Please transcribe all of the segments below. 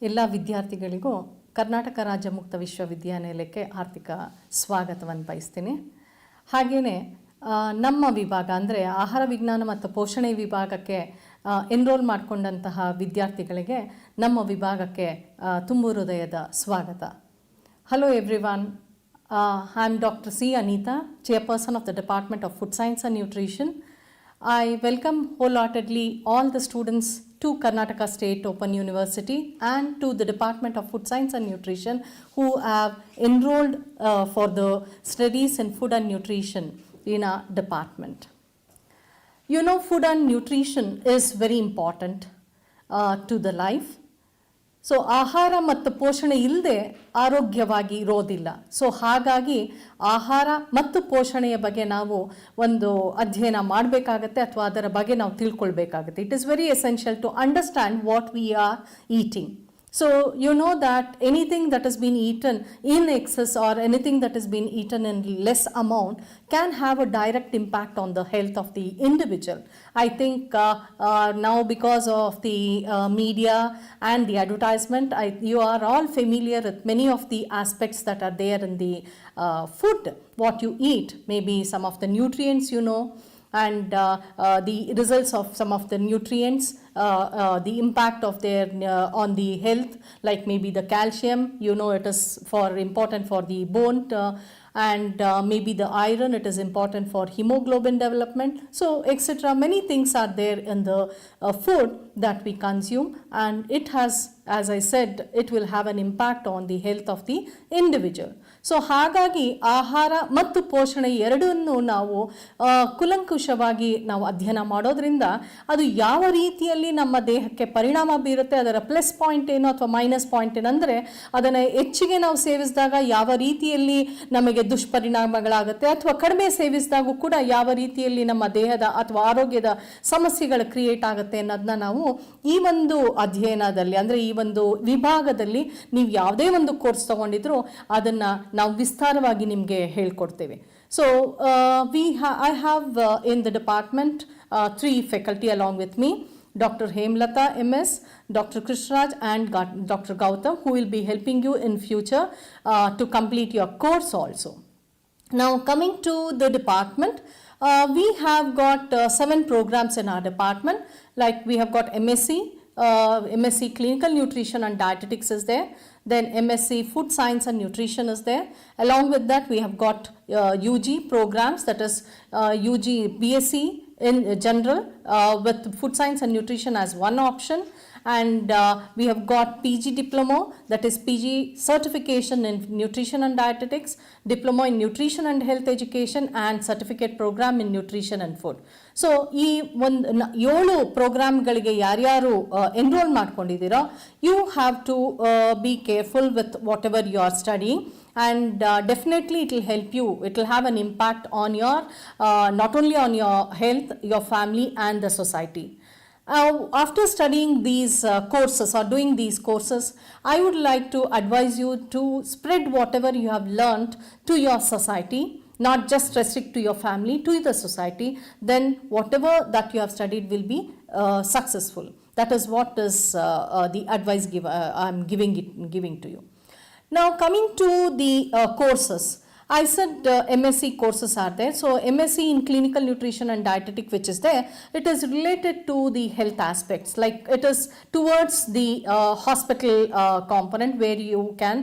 ಎಲ್ಲ ವಿದ್ಯಾರ್ಥಿಗಳಿಗೂ ಕರ್ನಾಟಕ ರಾಜ್ಯ ಮುಕ್ತ ವಿಶ್ವವಿದ್ಯಾನಿಲಯಕ್ಕೆ ಆರ್ಥಿಕ ಸ್ವಾಗತವನ್ನು ಬಯಸ್ತೀನಿ. ಹಾಗೆಯೇ ನಮ್ಮ ವಿಭಾಗ ಅಂದರೆ ಆಹಾರ ವಿಜ್ಞಾನ ಮತ್ತು ಪೋಷಣೆ ವಿಭಾಗಕ್ಕೆ ಎನ್ರೋಲ್ ಮಾಡಿಕೊಂಡಂತಹ ವಿದ್ಯಾರ್ಥಿಗಳಿಗೆ ನಮ್ಮ ವಿಭಾಗಕ್ಕೆ ತುಂಬು ಹೃದಯದ ಸ್ವಾಗತ. Hello everyone, I am Dr. C. Anita, Chairperson of the Department of Food Science and Nutrition. I welcome wholeheartedly all the students to Karnataka State Open University and to the Department of Food Science and Nutrition who have enrolled for the studies in food and nutrition in our department. You know, food and nutrition is very important to the life. So ಆಹಾರ ಮತ್ತು ಪೋಷಣೆ ಇಲ್ಲದೆ ಆರೋಗ್ಯವಾಗಿ ಇರೋದಿಲ್ಲ. So ಹಾಗಾಗಿ ಆಹಾರ ಮತ್ತು ಪೋಷಣೆಯ ಬಗ್ಗೆ ನಾವು ಒಂದು ಅಧ್ಯಯನ ಮಾಡಬೇಕಾಗತ್ತೆ ಅಥವಾ ಅದರ ಬಗ್ಗೆ ನಾವು ತಿಳ್ಕೊಳ್ಬೇಕಾಗತ್ತೆ. It is very essential to understand what we are eating. So you know that anything that has been eaten in excess or anything that has been eaten in less amount can have a direct impact on the health of the individual. I think now because of the media and the advertisement, you are all familiar with many of the aspects that are there in the food, what you eat, maybe some of the nutrients you know, and the results of some of the nutrients, the impact of their on the health, like maybe the calcium, you know, it is important for the bone, and maybe the iron, it is important for hemoglobin development. So etc. Many things are there in the food that we consume, and it has, as I said, it will have an impact on the health of the individual. So ಹಾಗಾಗಿ ಆಹಾರ ಮತ್ತು ಪೋಷಣೆ ಎರಡನ್ನೂ ನಾವು ಕುಲಂಕುಷವಾಗಿ ನಾವು ಅಧ್ಯಯನ ಮಾಡೋದ್ರಿಂದ ಅದು ಯಾವ ರೀತಿಯಲ್ಲಿ ನಮ್ಮ ದೇಹಕ್ಕೆ ಪರಿಣಾಮ ಬೀರುತ್ತೆ, ಅದರ ಪ್ಲಸ್ ಪಾಯಿಂಟ್ ಏನು ಅಥವಾ ಮೈನಸ್ ಪಾಯಿಂಟ್ ಏನಂದರೆ ಅದನ್ನು ಹೆಚ್ಚಿಗೆ ನಾವು ಸೇವಿಸಿದಾಗ ಯಾವ ರೀತಿಯಲ್ಲಿ ನಮಗೆ ದುಷ್ಪರಿಣಾಮಗಳಾಗುತ್ತೆ ಅಥವಾ ಕಡಿಮೆ ಸೇವಿಸಿದಾಗೂ ಕೂಡ ಯಾವ ರೀತಿಯಲ್ಲಿ ನಮ್ಮ ದೇಹದ ಅಥವಾ ಆರೋಗ್ಯದ ಸಮಸ್ಯೆಗಳು ಕ್ರಿಯೇಟ್ ಆಗುತ್ತೆ ಅನ್ನೋದನ್ನ ನಾವು ಈ ಒಂದು ಅಧ್ಯಯನದಲ್ಲಿ ಅಂದರೆ ಈ ಒಂದು ವಿಭಾಗದಲ್ಲಿ ನೀವು ಯಾವುದೇ ಒಂದು ಕೋರ್ಸ್ ತಗೊಂಡಿದ್ರು ಅದನ್ನು ನಾವು ವಿಸ್ತಾರವಾಗಿ ನಿಮಗೆ ಹೇಳ್ಕೊಡ್ತೇವೆ. So I have in the department 3 faculty along with me, Dr. Hemlata MS, Dr. Krishraj and Dr. Gautam, who will be helping you in future to complete your course also. Now coming to the department, we have got 7 programs in our department. Like we have got MSc Clinical Nutrition and Dietetics is there. Then MSc Food Science and Nutrition is there. Along with that, we have got UG programs, that is UG BSc in general with Food Science and Nutrition as one option. And we have got PG Diploma, that is PG Certification in Nutrition and Dietetics, Diploma in Nutrition and Health Education, and Certificate Program in Nutrition and Food. So ಈ ಒಂದು 7 ಪ್ರೋಗ್ರಾಮ್ಗಳಿಗೆ ಯಾರ್ಯಾರು enrol ಮಾಡ್ಕೊಂಡಿದ್ದೀರೋ you have to be careful with whatever you are studying, and definitely it will help you, it will have an impact on your not only on your health, your family and the society. After studying these courses or doing these courses, I would like to advise you to spread whatever you have learned to your society, not just restrict to your family, to the society. Then whatever that you have studied will be successful. That is what is the advice I am giving to you. Now coming to the courses, I said MSc courses are there. So MSc in Clinical Nutrition and Dietetic, which is there, it is related to the health aspects. Like it is towards the hospital component, where you can,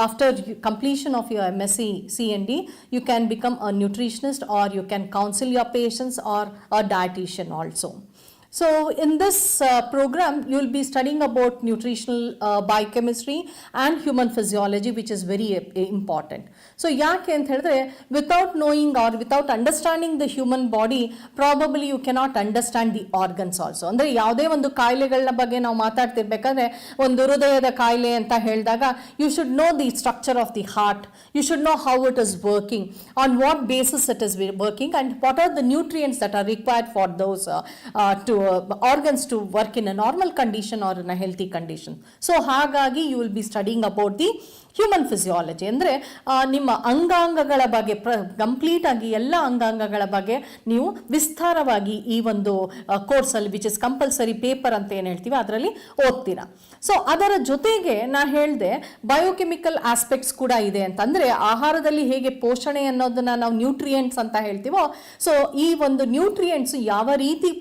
after completion of your MSc CND, you can become a nutritionist, or you can counsel your patients, or a dietitian also. So in this program, you will be studying about nutritional biochemistry and human physiology, which is very important. So ಯಾಕೆ ಅಂತ ಹೇಳಿದ್ರೆ, without knowing or without understanding the human body, probably you cannot understand the organs also. ಅಂದರೆ ಯಾವುದೇ ಒಂದು ಕಾಯಿಲೆಗಳ ಬಗ್ಗೆ ನಾವು ಮಾತಾಡ್ತಿರ್ಬೇಕಾದ್ರೆ, ಒಂದು ಹೃದಯದ ಕಾಯಿಲೆ ಅಂತ ಹೇಳಿದಾಗ you should know the structure of the heart, you should know how it is working, on what basis it is working, and what are the nutrients that are required for those to organs to work in a normal condition or in a healthy condition. So ಹಾಗಾಗಿ you will be studying about the human physiology. ಅಂದರೆ ನಿಮ್ಮ ಅಂಗಾಂಗಗಳ ಬಗ್ಗೆ complete ಆಗಿ ಎಲ್ಲ ಅಂಗಾಂಗಗಳ ಬಗ್ಗೆ ನೀವು ವಿಸ್ತಾರವಾಗಿ ಈ ಒಂದು ಕೋರ್ಸಲ್ಲಿ, ವಿಚ್ ಇಸ್ ಕಂಪಲ್ಸರಿ ಪೇಪರ್ ಅಂತ ಏನು ಹೇಳ್ತೀವಿ, ಅದರಲ್ಲಿ ಓದ್ತೀರಾ. ಸೊ ಅದರ ಜೊತೆಗೆ ನಾ ಹೇಳಿದೆ ಬಯೋಕೆಮಿಕಲ್ ಆಸ್ಪೆಕ್ಟ್ಸ್ ಕೂಡ ಇದೆ ಅಂತಂದರೆ ಆಹಾರದಲ್ಲಿ ಹೇಗೆ ಪೋಷಣೆ ಅನ್ನೋದನ್ನ ನಾವು ನ್ಯೂಟ್ರಿಯೆಂಟ್ಸ್ ಅಂತ ಹೇಳ್ತೀವೋ, ಸೊ ಈ ಒಂದು ನ್ಯೂಟ್ರಿಯೆಂಟ್ಸ್ ಯಾವ ರೀತಿ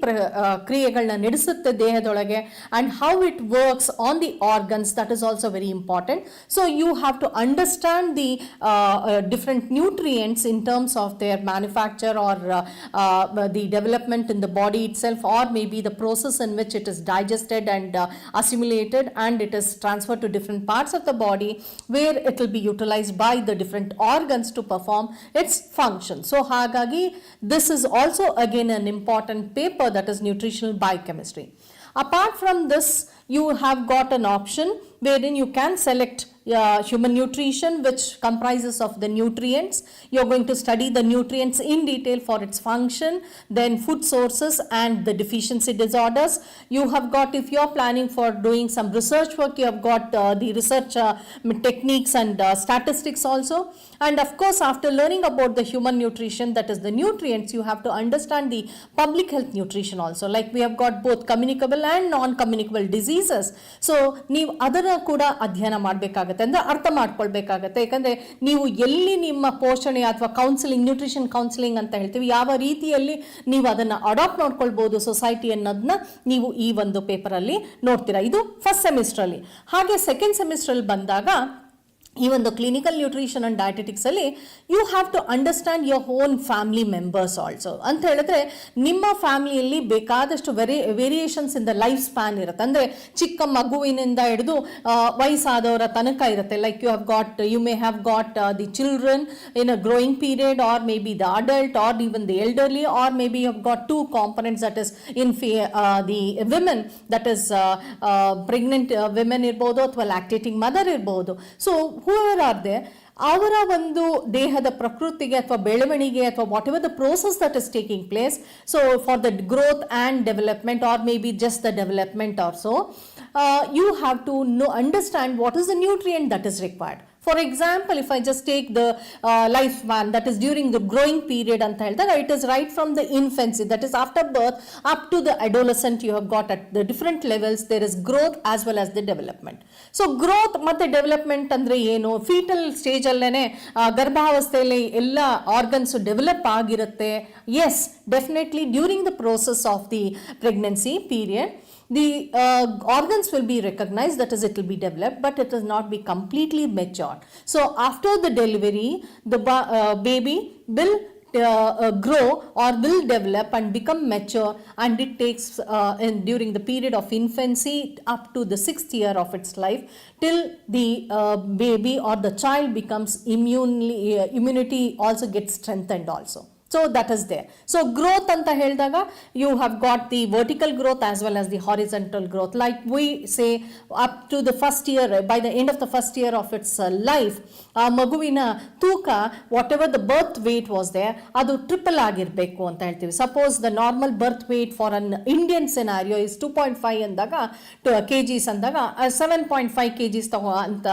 ಕ್ರಿಯೆಗಳನ್ನ ನಡೆಸುತ್ತೆ ದೇಹದೊಳಗೆ and how it works on the organs, that is also very important. So you have to understand the different nutrients in terms of their manufacture or the development in the body itself, or maybe the process in which it is digested and assimilated and it is transferred to different parts of the body where it will be utilized by the different organs to perform its function. So hagagi this is also again an important paper, that is nutritional biochemistry. Apart from this, you have got an option wherein you can select human nutrition, which comprises of the nutrients. You're going to study the nutrients in detail for its function, then food sources and the deficiency disorders. You have got, if you're planning for doing some research work, you have got the research techniques and statistics also. And of course, after learning about the human nutrition, that is the nutrients, you have to understand the public health nutrition also. Like we have got both communicable and non-communicable diseases. So ನೀವು ಅದರ ಕೂಡ ಅಧ್ಯಯನ ಮಾಡಬೇಕಾಗುತ್ತೆ, ಅಂದರೆ ಅರ್ಥ ಮಾಡ್ಕೊಳ್ಬೇಕಾಗತ್ತೆ. ಯಾಕಂದರೆ ನೀವು ಎಲ್ಲಿ ನಿಮ್ಮ ಪೋಷಣೆ ಅಥವಾ ಕೌನ್ಸಿಲಿಂಗ್, ನ್ಯೂಟ್ರಿಷನ್ ಕೌನ್ಸಿಲಿಂಗ್ ಅಂತ ಹೇಳ್ತೀವಿ, ಯಾವ ರೀತಿಯಲ್ಲಿ ನೀವು ಅದನ್ನು ಅಡಾಪ್ಟ್ ಮಾಡ್ಕೊಳ್ಬೋದು ಸೊಸೈಟಿ ಅನ್ನೋದನ್ನ ನೀವು ಈ ಒಂದು ಪೇಪರಲ್ಲಿ ನೋಡ್ತೀರಾ. ಇದು ಫಸ್ಟ್ ಸೆಮಿಸ್ಟ್ರಲ್ಲಿ. ಹಾಗೆ ಸೆಕೆಂಡ್ ಸೆಮಿಸ್ಟ್ರಲ್ಲಿ ಬಂದಾಗ ಈ ಒಂದು ಕ್ಲಿನಿಕಲ್ ನ್ಯೂಟ್ರಿಷನ್ ಆ್ಯಂಡ್ ಡಯಟೆಟಿಕ್ಸಲ್ಲಿ you have to understand your own family members also. ಅಂತ ಹೇಳಿದ್ರೆ ನಿಮ್ಮ ಫ್ಯಾಮಿಲಿಯಲ್ಲಿ ಬೇಕಾದಷ್ಟು variations in the life span ಇರುತ್ತೆ. ಅಂದರೆ ಚಿಕ್ಕ ಮಗುವಿನಿಂದ ಹಿಡಿದು ವಯಸ್ಸಾದವರ ತನಕ ಇರುತ್ತೆ. Like you may have got the children in a growing period, or maybe the adult, or even the elderly, or maybe you have got two components, that is in the women, that is pregnant women ಇರ್ಬೋದು ಅಥವಾ lactating mother ಇರ್ಬೋದು. So whoever are there, ಅವರ ಒಂದು ದೇಹದ ಪ್ರಕೃತಿಗೆ ಅಥವಾ ಬೆಳವಣಿಗೆ ಅಥವಾ whatever the process that is taking place, so for the growth and development, or maybe just the development also, you have to understand what is the nutrient that is required. For example, if I just take the lifespan, that is during the growing period ಅಂತ ಹೇಳಿದಾಗ, it is right from the infancy, that is after birth up to the adolescent, you have got at the different levels there is growth as well as the development. So growth ಮತ್ತೆ development ಅಂದರೆ ಏನು? Foetal stage ಅಲ್ಲೇನೆ ಗರ್ಭಾವಸ್ಥೆಯಲ್ಲಿ ಎಲ್ಲ organs develop ಆಗಿರುತ್ತೆ. Yes, definitely during the process of the pregnancy period the organs will be recognized, that is it will be developed, but it will not be completely matured. So after the delivery, the baby will grow or will develop and become mature, and it takes during the period of infancy up to the 6th year of its life till the baby or the child becomes immunity also gets strengthened also. So that is there. So growth anta helidaga, you have got the vertical growth as well as the horizontal growth. Like we say, up to the first year, by the end of the first year of its life, ಮಗುವಿನ ತೂಕ whatever the birth weight was there, ಅದು triple ಆಗಿರಬೇಕು ಅಂತ ಹೇಳ್ತೀವಿ. Suppose the normal birth weight for an Indian scenario is 2.5 ಅಂದಾಗ kgs ಅಂದಾಗ 7.5 kgs ಅಂತ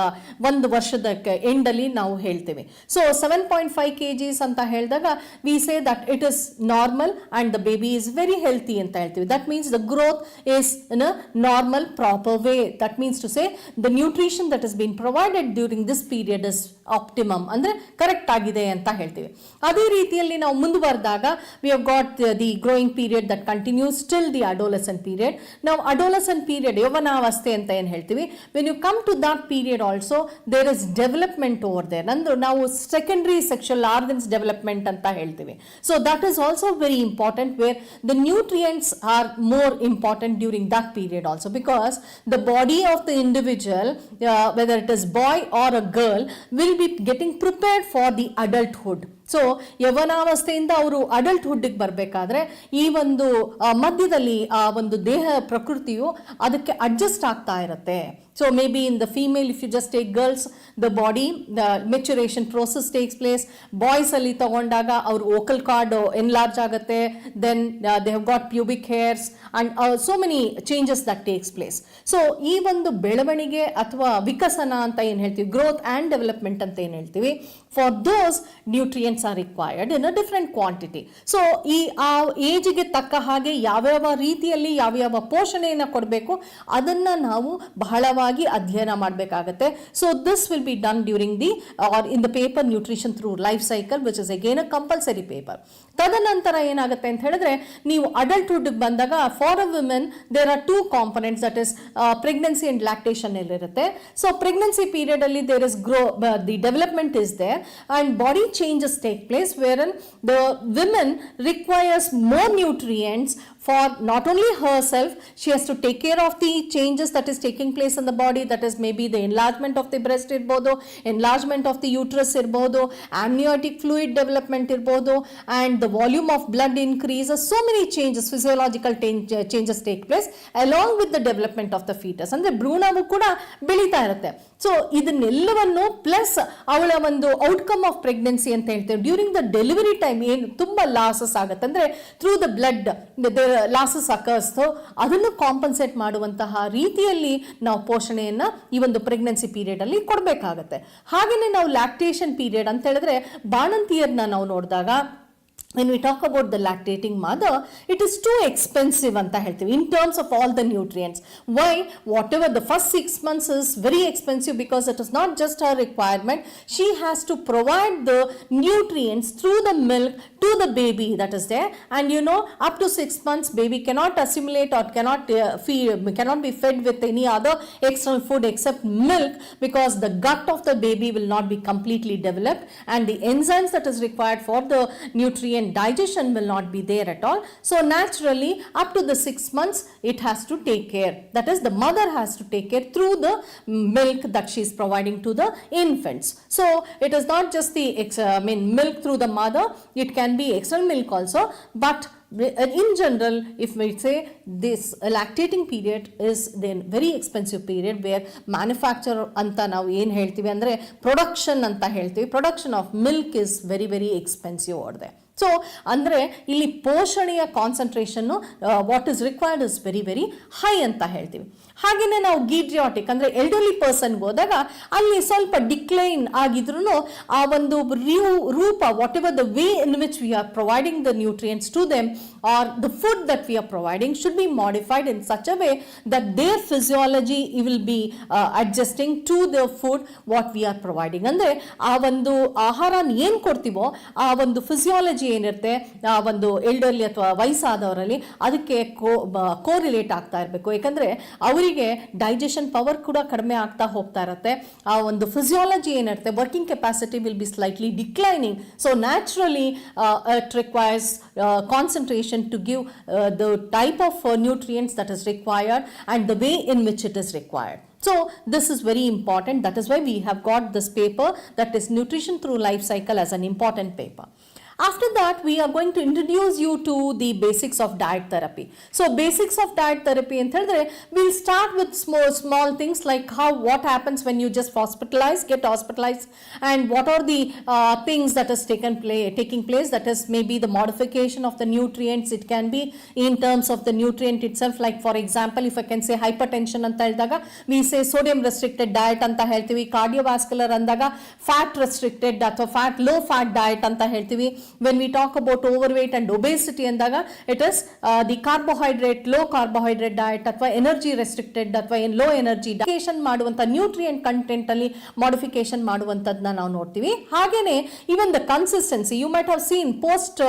ಒಂದು ವರ್ಷದ ಎಂಡಲ್ಲಿ ನಾವು ಹೇಳ್ತೀವಿ. ಸೊ 7.5 kgs ಅಂತ ಹೇಳಿದಾಗ V say that it is normal and the baby is very healthy ಅಂತ ಹೇಳ್ತೀವಿ. That means the growth is in a normal proper way. That means to say the nutrition that has been provided during this period is optimum, ಅಂದ್ರೆ correct ಆಗಿದೆ ಅಂತ ಹೇಳ್ತೀವಿ. ಅದೇ ರೀತಿಯಲ್ಲಿ ನಾವು ಮುಂದುವರೆದಾಗ we have got the growing period that continues till the adolescent period. Now adolescent period, ಯೌವನಾವಸ್ಥೆ ಅಂತ ಏನು ಹೇಳ್ತೀವಿ, when you come to that period also there is development over there. ಅಂದ್ರೆ ನಾವು secondary sexual organs development ಅಂತ ಹೇಳ್ತೀವಿ. So that is also very important, where the nutrients are more important during that period also, because the body of the individual, whether it is boy or a girl, will be getting prepared for the adulthood. So ಯವನಾವಸ್ಥೆಯಿಂದ ಅವರು ಅಡಲ್ಟ್ಹುಡ್ಗೆ ಬರಬೇಕಾದ್ರೆ ಈ ಒಂದು ಮಧ್ಯದಲ್ಲಿ ಆ ಒಂದು ದೇಹ ಪ್ರಕೃತಿಯು ಅದಕ್ಕೆ ಅಡ್ಜಸ್ಟ್ ಆಗ್ತಾ ಇರುತ್ತೆ. So maybe in the female, if you just take girls, the body, the maturation process takes place. Boys ಅಲ್ಲಿ ತಗೊಂಡಾಗ ಅವ್ರ vocal cord enlarge ಆಗುತ್ತೆ, then they have got pubic hairs and so many changes that takes place. So ಈ ಒಂದು ಬೆಳವಣಿಗೆ ಅಥವಾ ವಿಕಸನ ಅಂತ ಏನು ಹೇಳ್ತೀವಿ, growth and development ಅಂತ ಏನು ಹೇಳ್ತೀವಿ, for those nutrients are required in a different quantity. So ಈ ಆ ಏಜಿಗೆ ತಕ್ಕ ಹಾಗೆ ಯಾವ್ಯಾವ ರೀತಿಯಲ್ಲಿ ಯಾವ್ಯಾವ ಪೋಷಣೆಯನ್ನು ಕೊಡಬೇಕು ಅದನ್ನ ನಾವು ಬಹಳವಾಗಿ ಅಧ್ಯಯನ ಮಾಡಬೇಕಾಗುತ್ತೆ. So this will be done during the or in the paper Nutrition Through Life Cycle, which is again a compulsory paper. ತದನಂತರ ಏನಾಗುತ್ತೆ ಅಂತ ಹೇಳಿದ್ರೆ, ನೀವು ಅಡಲ್ಟ್ಹುಡ್ ಬಂದಾಗ for a women there are 2 components, that is pregnancy and lactation ಇರುತ್ತೆ. So pregnancy period ಅಲ್ಲಿ there is the development is there and body changes take place wherein the women requires more nutrients for not only herself, she has to take care of the changes that is taking place in the body, that is maybe the enlargement of the breast irbodu, enlargement of the uterus irbodu, amniotic fluid development irbodu, and the volume of blood increases. So many changes, physiological changes take place along with the development of the fetus. ಅಂದ್ರೆ ಭ್ರೂಣವು ಕೂಡ ಬೆಳೀತಾ ಇರುತ್ತೆ. So ಇದನ್ನೆಲ್ಲವನ್ನು plus ಅವಳ ಒಂದು outcome of pregnancy ಅಂತ ಹೇಳ್ತೇವೆ. During the delivery time ಏನು ತುಂಬಾ ಲಾಸಸ್ ಆಗುತ್ತೆ ಅಂದ್ರೆ through the blood losses occurs, ಅದನ್ನು ಕಾಂಪನ್ಸೇಟ್ ಮಾಡುವಂತಹ ರೀತಿಯಲ್ಲಿ ನಾವು ಪೋಷಣೆಯನ್ನ ಈ ಒಂದು ಪ್ರೆಗ್ನೆನ್ಸಿ ಪೀರಿಯಡ್ ಅಲ್ಲಿ ಕೊಡಬೇಕಾಗತ್ತೆ. ಹಾಗೆಯೇ ನಾವು ಲ್ಯಾಕ್ಟೇಷನ್ ಪೀರಿಯಡ್ ಅಂತ ಹೇಳಿದ್ರೆ ಬಾಣಂತಿಯರನ್ನ ನಾವು ನೋಡಿದಾಗ, when we talk about the lactating mother, it is too expensive anta helthivi in terms of all the nutrients. Why? Whatever the first 6 months is very expensive because it is not just her requirement, she has to provide the nutrients through the milk to the baby that is there. And you know, up to 6 months baby cannot assimilate or cannot be fed with any other external food except milk, because the gut of the baby will not be completely developed and the enzymes that is required for the nutrient digestion will not be there at all. So naturally up to the 6 months it has to take care, that is the mother has to take care through the milk that she is providing to the infants. So it is not just the milk through the mother, it can be external milk also, but in general if we say this lactating period is then very expensive period where manufacture anta ನಾವು ಏನು ಹೇಳ್ತೀವಿ ಅಂದ್ರೆ production ಅಂತ ಹೇಳ್ತೀವಿ, production of milk is very very expensive over there. So ಅಂದರೆ ಇಲ್ಲಿ ಪೋಷಣೆಯ concentration what is required is very very high ಅಂತ ಹೇಳ್ತೀವಿ. ಹಾಗೆಯೇ ನಾವು ಗೀಡ್ರಿಯಾಟಿಕ್ ಅಂದರೆ ಎಲ್ಡರ್ಲಿ ಪರ್ಸನ್ಗೆ ಹೋದಾಗ ಅಲ್ಲಿ ಸ್ವಲ್ಪ ಡಿಕ್ಲೈನ್ ಆಗಿದ್ರು ಆ ಒಂದು ರೂಪ, whatever the way in which we are providing the nutrients to them or the food that we are providing should be modified in such a way that their physiology will be adjusting to the food what we are providing. ಅಂದರೆ ಆ ಒಂದು ಆಹಾರನ ಏನು ಕೊಡ್ತೀವೋ ಆ ಒಂದು physiology ಏನಿರುತ್ತೆ ಆ ಒಂದು ಎಲ್ಡರ್ಲಿ ಅಥವಾ ವಯಸ್ಸಾದವರಲ್ಲಿ ಅದಕ್ಕೆ ಕೋರಿಲೇಟ್ ಆಗ್ತಾ ಇರಬೇಕು. ಯಾಕಂದ್ರೆ ಅವರಿಗೆ ಡೈಜೆಷನ್ ಪವರ್ ಕೂಡ ಕಡಿಮೆ ಆಗ್ತಾ ಹೋಗ್ತಾ ಇರುತ್ತೆ. ಆ ಒಂದು ಫಿಸಿಯಾಲಜಿ ಏನಿರುತ್ತೆ, working capacity will be slightly declining. So naturally it requires concentration to give the type of nutrients that is required and the way in which it is required. So this is very important. That is why we have got this paper, that is Nutrition Through Life Cycle, as an important paper. After that, we are going to introduce you to the basics of diet therapy. So basics of diet therapy ಅಂತ ಹೇಳಿದ್ರೆ we'll start with small things like what happens when you just get hospitalized, and what are the things that is taking place, that is maybe the modification of the nutrients. It can be in terms of the nutrient itself, like for example if I can say hypertension ಅಂತ ಹೇಳಿದಾಗ we say sodium restricted diet ಅಂತ ಹೇಳ್ತೀವಿ. cardiovascular ಅಂದಾಗ fat restricted ಅಥವಾ low fat diet ಅಂತ ಹೇಳ್ತೀವಿ. When we talk about overweight and obesity ಅಂದಾಗ it is the low carbohydrate diet ಅಥವಾ energy restricted ಅಥವಾ low energy modification ಮಾಡುವಂತ ನ್ಯೂಟ್ರಿಯೆಂಟ್ ಕಂಟೆಂಟ್ ಅಲ್ಲಿ modification ಮಾಡುವಂತದನ್ನ ನಾವು ನೋಡ್ತೀವಿ. ಹಾಗೇನೆ even the consistency, you might have seen post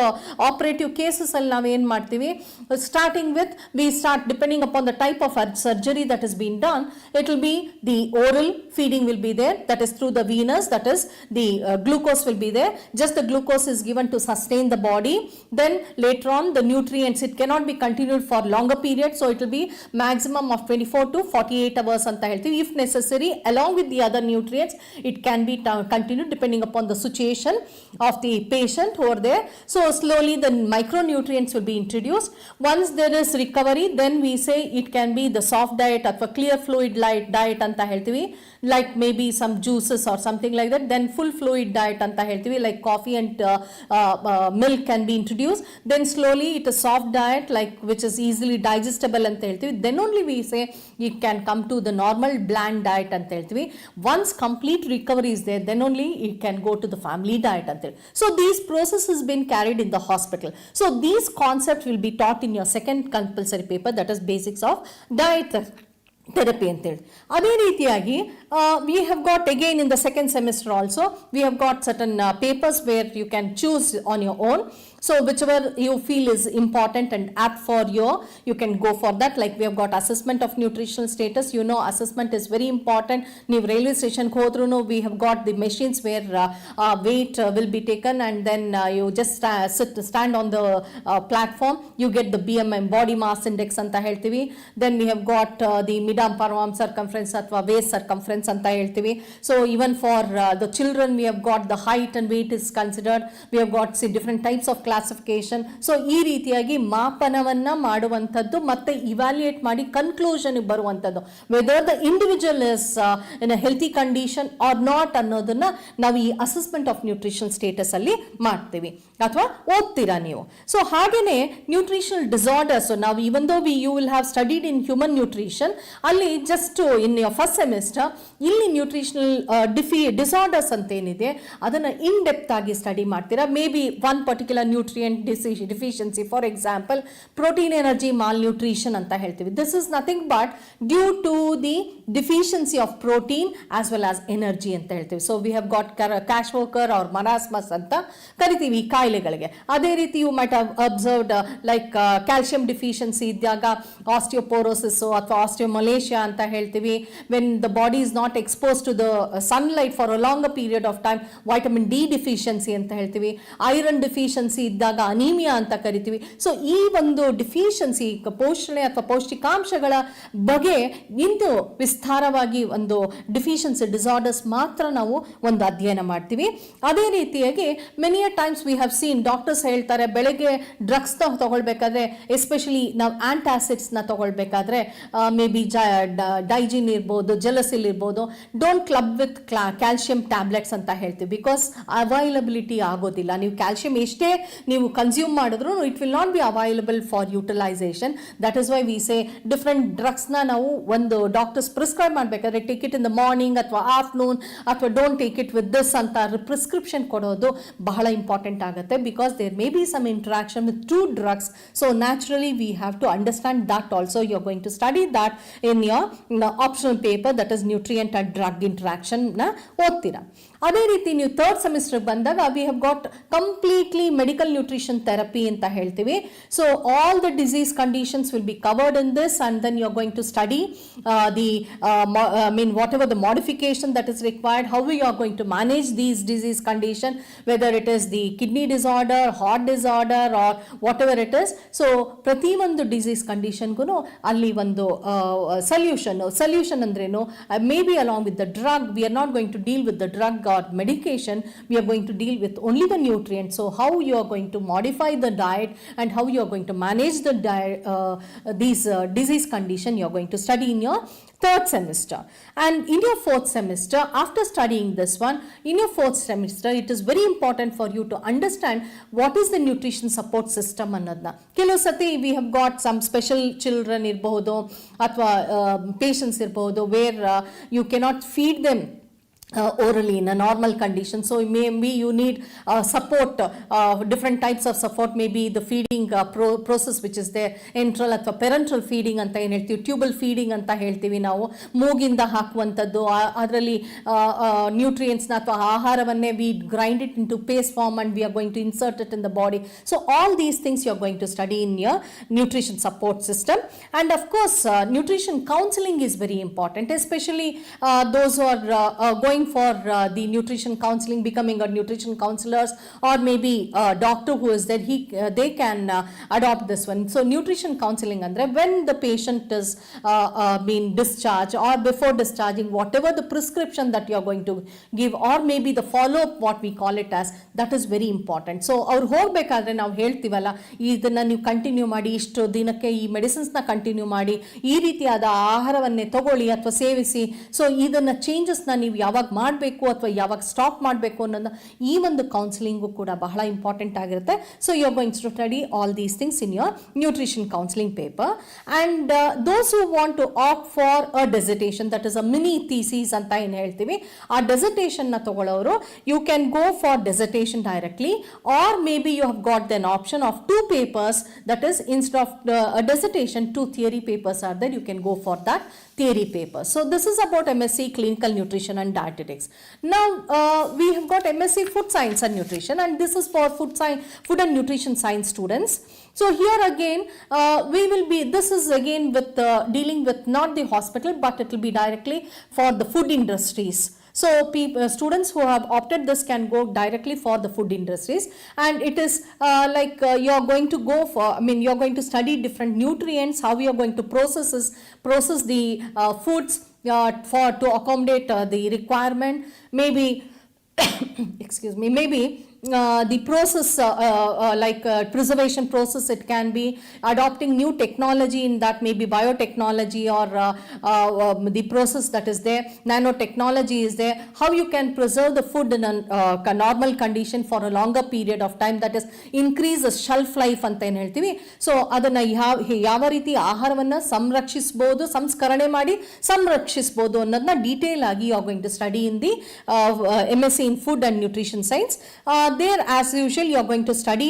operative cases ಅಲ್ಲಿ ನಾವು ಏನು ಮಾಡ್ತೀವಿ, starting with we start depending upon the type of surgery that is being done, it will be the oral feeding will be there, that is through the venous, that is the glucose will be there. Just the glucose is given given to sustain the body. Then later on the nutrients, it cannot be continued for longer period, so it will be maximum of 24 to 48 hours anta helತೀವಿ. If necessary, along with the other nutrients, it can be continued depending upon the situation of the patient over there. So slowly the micronutrients will be introduced. Once there is recovery, then we say it can be the soft diet or clear fluid diet anta helತೀವಿ, like maybe some juices or something like that. Then full fluid diet anta helತೀವಿ, like coffee and milk can be introduced. Then slowly it is soft diet, like which is easily digestible anta helತೀವಿ. Then only we say it can come to the normal bland diet anta helತೀವಿ. Once complete recovery is there, then only it can go to the family diet anta. So these process has been carried in the hospital. So these concepts will be taught in your second compulsory paper, that is basics of diet therapy ಅಂತೇಳಿ. ಅದೇ ರೀತಿಯಾಗಿ we have got again in the second semester also, we have got certain papers where you can choose on your own. So whichever you feel is important and apt for you can go for that. Like we have got assessment of nutritional status. You know, assessment is very important. New railway station hodrunu, we have got the machines where weight will be taken, and then you just stand on the platform. You get the BMI, body mass index anta helತೀವಿ. Then we have got the mid-arm forearm circumference ಅಥವಾ waist circumference anta helತೀವಿ. So even for the children, we have got the height and weight is considered. We have got different types of classification. So ಈ ರೀತಿಯಾಗಿ ಮಾಪನವನ್ನ ಮಾಡುವಂಥದ್ದು ಮತ್ತೆ evaluate ಮಾಡಿ conclusion ಬರುವಂಥದ್ದು, whether the individual is in a healthy condition or not ಅನ್ನೋದನ್ನ ನಾವು ಈ ಅಸೆಸ್ಮೆಂಟ್ ಆಫ್ ನ್ಯೂಟ್ರಿಷನಲ್ ಸ್ಟೇಟಸ್ ಅಲ್ಲಿ ಮಾಡ್ತೀವಿ ಅಥವಾ ಓದ್ತೀರಾ ನೀವು. ಸೊ ಹಾಗೇನೆ ನ್ಯೂಟ್ರಿಷನಲ್ ಡಿಸಾರ್ಡರ್ಸ್, ನಾವು even though you will have studied in human nutrition, ಅಲ್ಲಿ just in your first semester ಇಲ್ಲಿ ನ್ಯೂಟ್ರಿಷನಲ್ ಡಿಸಾರ್ಡರ್ಸ್ ಅಂತ ಏನಿದೆ ಅದನ್ನ ಇನ್ ಡೆಪ್ತ್ ಆಗಿ ಸ್ಟಡಿ ಮಾಡ್ತೀರಾ. Maybe one particular nutrient deficiency, for example protein energy malnutrition anta helತೀವಿ. This is nothing but due to the deficiency of protein as well as energy anta ಹೇಳ್ತೀವಿ. So we have got cash worker or marasmus ಅಂತ ಕರಿತೀವಿ ಕಾಯಿಲೆಗಳಿಗೆ. ಅದೇ ರೀತಿ you might have observed like calcium deficiency ಇದ್ದಾಗ osteoporosis ಅಥವಾ osteomalacia ಅಂತ ಹೇಳ್ತೀವಿ. When the body is not exposed to the sunlight for a longer period of time, vitamin D deficiency ಅಂತ ಹೇಳ್ತೀವಿ. iron deficiency ಇದ್ದಾಗ ಅನೀಮಿಯಾ ಅಂತ ಕರಿತೀವಿ. ಸೊ ಈ ಒಂದು ಡಿಫಿಷಿಯನ್ಸಿ, ಪೋಷಣೆ ಅಥವಾ ಪೌಷ್ಟಿಕಾಂಶಗಳ ಬಗ್ಗೆ ಇಂದು ವಿಸ್ತಾರವಾಗಿ ಒಂದು ಡಿಫಿಷಿಯನ್ಸಿ ಡಿಸಾರ್ಡರ್ಸ್ ಮಾತ್ರ ನಾವು ಒಂದು ಅಧ್ಯಯನ ಮಾಡ್ತೀವಿ. ಅದೇ ರೀತಿಯಾಗಿ many a times we have scene doctors ಹೇಳ್ತಾರೆ ಬೆಳಗ್ಗೆ ಡ್ರಗ್ಸ್ ತಗೊಳ್ಬೇಕಾದ್ರೆ, ಎಸ್ಪೆಷಲಿ ನಾವು ಆಂಟಾಸಿಡ್ಸ್ನ ತಗೊಳ್ಬೇಕಾದ್ರೆ ಮೇ ಬಿ ಡೈಜಿನ್ ಇರ್ಬೋದು, ಜೆಲಸಿಲ್ ಇರ್ಬೋದು, don't club with calcium tablets ಅಂತ ಹೇಳ್ತೀವಿ. ಬಿಕಾಸ್ ಅವೈಲಬಿಲಿಟಿ ಆಗೋದಿಲ್ಲ. ನೀವು ಕ್ಯಾಲ್ಸಿಯಂ ಎಷ್ಟೇ ನೀವು ಕನ್ಸ್ಯೂಮ್ ಮಾಡಿದ್ರು it will not be available for utilisation. That is why we say different ಡ್ರಗ್ಸ್ನ ನಾವು ಒಂದು ಡಾಕ್ಟರ್ಸ್ ಪ್ರಿಸ್ಕ್ರೈಬ್ ಮಾಡಬೇಕಾದ್ರೆ take it in the morning ಅಥವಾ ಆಫ್ಟರ್ನೂನ್ ಅಥವಾ don't take it with this ಅಂತ ಪ್ರಿಸ್ಕ್ರಿಪ್ಷನ್ ಕೊಡೋದು ಬಹಳ ಇಂಪಾರ್ಟೆಂಟ್ ಆಗುತ್ತೆ. Because there may be some interaction with two drugs. So naturally we have to understand that also. You are going to study that in your optional paper, that is nutrient and drug interaction ನ ಓದ್ತೀರಾ. ಅದೇ ರೀತಿ ನೀವು third semester ಬಂದಾಗ we have got completely medical nutrition therapy ಅಂತ ಹೇಳ್ತೀವಿ. So all the disease conditions will be covered in this, and then you are going to study the whatever the modification that is required, how you are going to manage these disease condition, whether it is the kidney disorder, heart disorder or whatever it is. So ಪ್ರತಿಯೊಂದು disease ಕಂಡೀಷನ್ಗೂ ಅಲ್ಲಿ ಒಂದು solution ಅಂದ್ರೇನು, maybe along with the drug. We are not going to deal with the drug or medication, we are going to deal with only the nutrients. So how you are going to modify the diet and how you are going to manage the diet, these disease condition you are going to study in your third semester. And in your fourth semester, after studying this one, in your fourth semester it is very important for you to understand what is the nutrition support system ಅನ್ನೋದನ್ನ. ಕೆಲವು ಸತಿ we have got some special children ಇರಬಹುದು ಅಥವಾ patients ಇರಬಹುದು where you cannot feed them orally in a normal condition. So maybe you need support, different types of support, maybe the feeding process which is there, enteral ಅಥವಾ parenteral feeding ಅಂತ ಏನು ಹೇಳ್ತೀವಿ, tubal feeding ಅಂತ ಹೇಳ್ತೀವಿ ನಾವು. ಮೂಗಿಂದ ಹಾಕುವಂಥದ್ದು, ಅದರಲ್ಲಿ ನ್ಯೂಟ್ರಿಯೆಂಟ್ಸ್ನ ಅಥವಾ ಆಹಾರವನ್ನೇ we grind it into paste form and we are going to insert it in the body. So all these things you are going to study in your nutrition support system. And of course nutrition counseling is very important, especially those who are going going for the nutrition counseling, becoming a nutrition counselors, or maybe a doctor who is there, they can adopt this one. So nutrition counseling andre when the patient is been discharged or before discharging, whatever the prescription that you are going to give, or maybe the follow up, what we call it as, that is very important. So ಅವ್ರು ಹೋಗ್ಬೇಕಾದ್ರೆ ನಾವು ಹೇಳ್ತೀವಲ್ಲ, ಇದನ್ನ ನೀವು continue ಮಾಡಿ, ಇಷ್ಟು ದಿನಕ್ಕೆ ಈ ಮೆಡಿಸಿನ್ಸ್ ನ ಕಂಟಿನ್ಯೂ ಮಾಡಿ, ಈ ರೀತಿಯಾದ ಆಹಾರವನ್ನೇ ತಗೊಳ್ಳಿ ಅಥವಾ ಸೇವಿಸಿ, ಸೊ ಇದನ್ನ ಚೇಂಜಸ್ ನ ನೀವು ಯಾವಾಗ ಮಾಡಬೇಕು ಅಥವಾ ಯಾವಾಗ ಸ್ಟಾಪ್ ಮಾಡಬೇಕು ಅನ್ನೋದನ್ನ ಈ ಒಂದು ಕೌನ್ಸಿಲಿಂಗು ಕೂಡ ಬಹಳ ಇಂಪಾರ್ಟೆಂಟ್ ಆಗಿರುತ್ತೆ. So you are going to study all these things in your nutrition counselling paper. And those who want to opt for a dissertation, that is a mini thesis ಅಂತ ಏನು ಹೇಳ್ತೀವಿ, ಆ ಡೆಸಿಟೇಷನ್ ನ ತಗೊಳ್ಳೋರು, you can go for dissertation directly, or maybe you have got an option of 2 papers, that is instead of a dissertation 2 theory papers are there, you can go for that theory paper. So this is about MSc Clinical Nutrition and Dietetics. Now we have got MSc Food Science and Nutrition, and this is for food and nutrition science students. So here again this is again with dealing with not the hospital, but it will be directly for the food industries. So students who have opted this can go directly for the food industries, and it is you are going to go for, you are going to study different nutrients, how you are going to process the foods to accommodate the requirement, maybe excuse me, maybe the process preservation process, it can be adopting new technology in that, maybe biotechnology, or the process that is there, nanotechnology is there, how you can preserve the food in a normal condition for a longer period of time, that is increase the shelf life ಅಂತ ಏನು ಹೇಳ್ತೀವಿ. So ಅದನ್ನ ಯಾವ ರೀತಿ ಆಹಾರವನ್ನ ಸಂಸ್ಕರಣೆ ಮಾಡಿ ಸಂರಕ್ಷಿಸಬಹುದು ಅನ್ನೋದನ್ನ ಡೀಟೇಲ್ ಆಗಿ you are going to study in the MSc in Food and Nutrition Science. There as usual you are going to study